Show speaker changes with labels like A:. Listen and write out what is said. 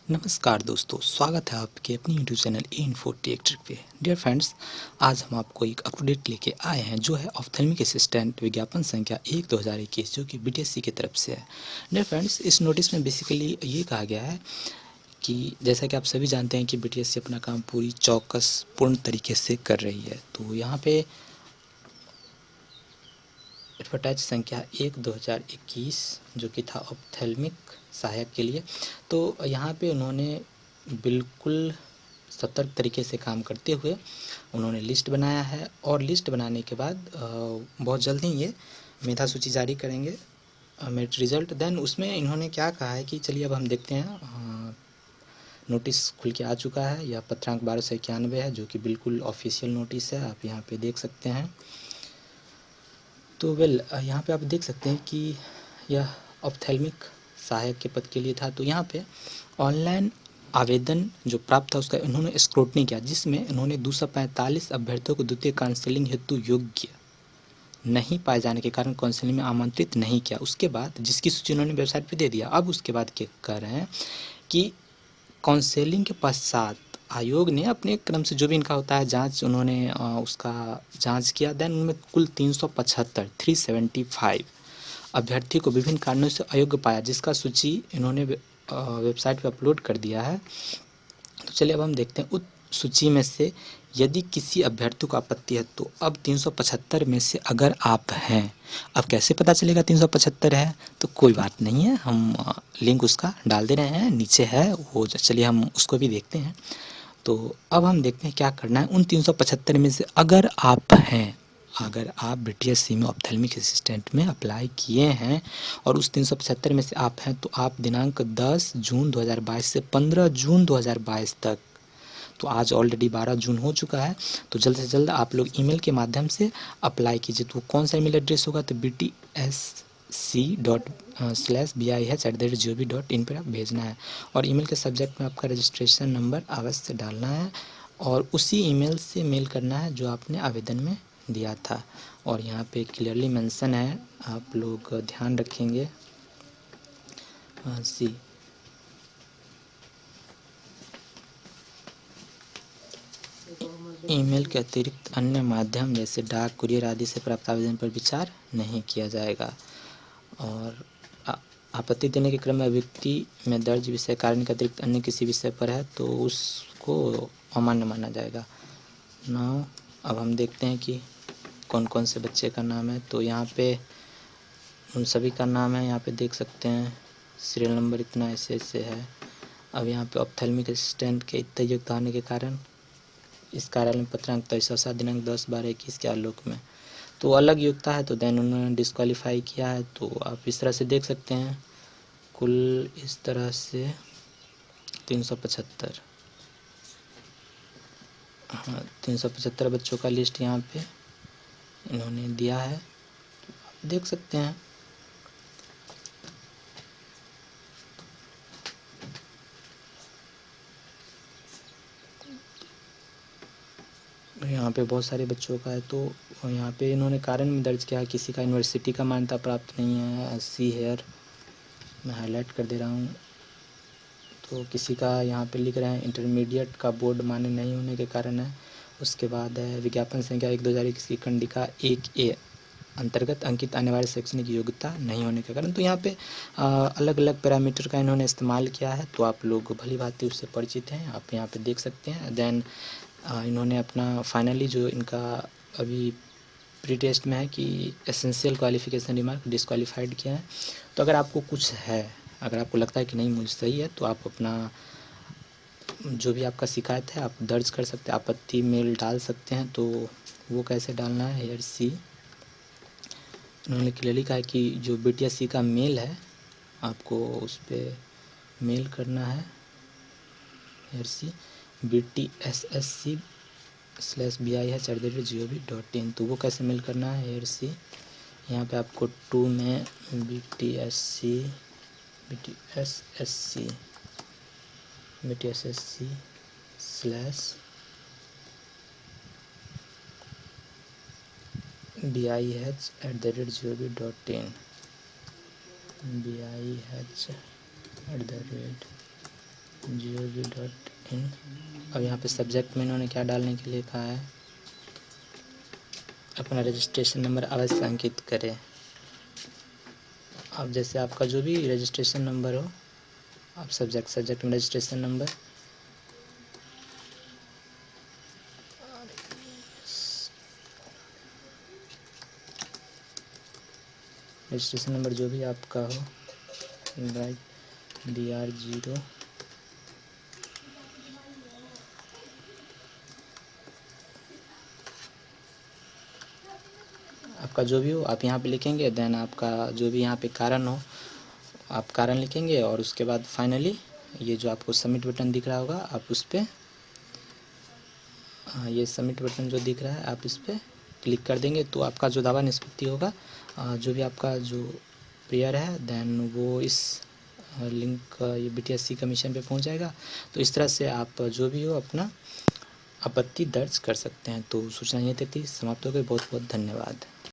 A: नमस्कार दोस्तों, स्वागत है आपके अपनी YouTube channel info tech trick पे। डियर फ्रेंड्स, आज हम आपको एक अपडेट लेके आए हैं जो है ऑप्थेल्मिक असिस्टेंट विज्ञापन संख्या 1/2021 जो कि बीटीएससी की तरफ से है। डियर फ्रेंड्स, इस नोटिस में बेसिकली ये कहा गया है कि जैसा कि आप सभी जानते हैं कि बीटीएससी अपना काम पूरी चौकस पूर्ण तरीके से कर रही है। तो यहाँ पे एडवर्टाइज संख्या 1/2021 जो कि था ऑप्थेल्मिक सहायक के लिए। तो यहाँ पे उन्होंने बिल्कुल सतर्क तरीके से काम करते हुए उन्होंने लिस्ट बनाया है और लिस्ट बनाने के बाद बहुत जल्द ही ये मेधा सूची जारी करेंगे मेरिट रिज़ल्ट। देन उसमें इन्होंने क्या कहा है कि चलिए अब हम देखते हैं। नोटिस खुल के आ चुका है, यह पत्रांक 1291 है जो कि बिल्कुल ऑफिशियल नोटिस है, आप यहाँ पे देख सकते हैं। तो यहाँ पे आप देख सकते हैं कि यह ऑप्थेल्मिक सहायक के पद के लिए था। तो यहाँ पे ऑनलाइन आवेदन जो प्राप्त था उसका इन्होंने स्क्रूटनी किया, जिसमें इन्होंने 245 अभ्यर्थियों को द्वितीय काउंसलिंग हेतु योग्य नहीं पाए जाने के कारण काउंसलिंग में आमंत्रित नहीं किया। उसके बाद जिसकी सूची उन्होंने वेबसाइट पे दे दिया। अब उसके बाद क्या कर रहे हैं कि काउंसलिंग के पश्चात आयोग ने अपने क्रम से जो भी इनका होता है जांच, उन्होंने उसका जांच किया। देन उनमें कुल 375 अभ्यर्थी को विभिन्न कारणों से अयोग्य पाया, जिसका सूची इन्होंने वेबसाइट पर अपलोड कर दिया है। तो चलिए अब हम देखते हैं उस सूची में से यदि किसी अभ्यर्थी को आपत्ति है तो अब 375 में से अगर आप हैं, अब कैसे पता चलेगा 375 है? तो कोई बात नहीं है, हम लिंक उसका डाल दे रहे हैं, नीचे है वो, चलिए हम उसको भी देखते हैं। तो अब हम देखते हैं क्या करना है। उन 375 में से अगर आप हैं, अगर आप बीटीएससी में ऑप्थेल्मिक असिस्टेंट में अप्लाई किए हैं और उस 375 में से आप हैं, तो आप दिनांक 10 जून 2022 से 15 जून 2022 तक, तो आज ऑलरेडी 12 जून हो चुका है, तो जल्द से जल्द आप लोग ईमेल के माध्यम से अप्लाई कीजिए। तो कौन सा ईमेल एड्रेस होगा? तो btsc.bih@gov.in पर आप भेजना है और ईमेल के सब्जेक्ट में आपका रजिस्ट्रेशन नंबर अवश्य डालना है और उसी ईमेल से मेल करना है जो आपने आवेदन में दिया था। और यहाँ पे क्लियरली मेंशन है, आप लोग ध्यान रखेंगे। सी ईमेल के अतिरिक्त अन्य माध्यम जैसे डाक, कुरियर आदि से प्राप्त आवेदन पर विचार नहीं किया जाएगा। और आपत्ति देने के क्रम में अभिव्यक्ति में दर्ज विषय कारण के अतिरिक्त अन्य किसी विषय पर है तो उसको अमान्य माना जाएगा। नाउ अब हम देखते हैं कि कौन कौन से बच्चे का नाम है। तो यहाँ पे उन सभी का नाम है, यहाँ पे देख सकते हैं, सीरियल नंबर इतना ऐसे ऐसे है। अब यहाँ पे ऑप्थेल्मिक असिस्टेंट के इतना योग्यता होने के कारण इस कार्यालय में पत्रांक 23 दिनांक 10/12/21 के आलोक में तो अलग योग्यता है, तो देन उन्होंने डिस्क्वालीफाई किया है। तो आप इस तरह से देख सकते हैं, कुल इस तरह से 375 हाँ 375 बच्चों का लिस्ट यहाँ पे इन्होंने दिया है, आप देख सकते हैं। यहाँ पे बहुत सारे बच्चों का है। तो यहाँ पे इन्होंने कारण में दर्ज किया, किसी का यूनिवर्सिटी का मान्यता प्राप्त नहीं है, सी हेयर मैं हाईलाइट कर दे रहा हूँ। तो किसी का यहाँ पे लिख रहे हैं इंटरमीडिएट का बोर्ड मान्य नहीं होने के कारण है। उसके बाद है विज्ञापन संख्या 1/2021 की खंडिका 1A अंतर्गत अंकित आने वाले शैक्षणिक योग्यता नहीं होने के कारण। तो यहाँ पे अलग अलग पैरामीटर का इन्होंने इस्तेमाल किया है, तो आप लोग भली भांति उससे परिचित हैं, आप यहाँ पे देख सकते हैं। देन इन्होंने अपना फाइनली जो इनका अभी प्री टेस्ट में है कि एसेंशियल क्वालिफिकेशन रिमार्क डिस्क्वालीफाइड किया है। तो अगर आपको कुछ है, अगर आपको लगता है कि नहीं मुझे सही है, तो आप अपना जो भी आपका शिकायत है आप दर्ज कर सकते हैं, आपत्ति मेल डाल सकते हैं। तो वो कैसे डालना है, हेयर सी उन्होंने क्लियरली कहा है कि जो बीटीएससी का मेल है आपको उस पर मेल करना है, हेयर सी btsc/bih@gov.in। तो वो कैसे मेल करना है, हेयर सी यहाँ पे आपको 2 में btsc bih@gov.in gov.in। अब यहाँ पे सब्जेक्ट में इन्होंने क्या डालने के लिए कहा है, अपना रजिस्ट्रेशन नंबर अवश्य अंकित करें। अब जैसे आपका जो भी रजिस्ट्रेशन नंबर हो, आप सब्जेक्ट में रजिस्ट्रेशन नंबर, जो भी आपका हो, राइट BR0 आपका जो भी हो आप यहाँ पे लिखेंगे। देन आपका जो भी यहाँ पे कारण हो आप कारण लिखेंगे, और उसके बाद फाइनली ये जो आपको सबमिट बटन दिख रहा होगा आप उस पर, ये सबमिट बटन जो दिख रहा है आप इस पर क्लिक कर देंगे। तो आपका जो दावा निष्पत्ति होगा, जो भी आपका जो प्रेयर है, देन वो इस लिंक ये BTSC कमीशन पे पहुंच जाएगा। तो इस तरह से आप जो भी हो अपना आपत्ति दर्ज कर सकते हैं। तो सूचना ये थी, समाप्त हो गई। बहुत बहुत धन्यवाद।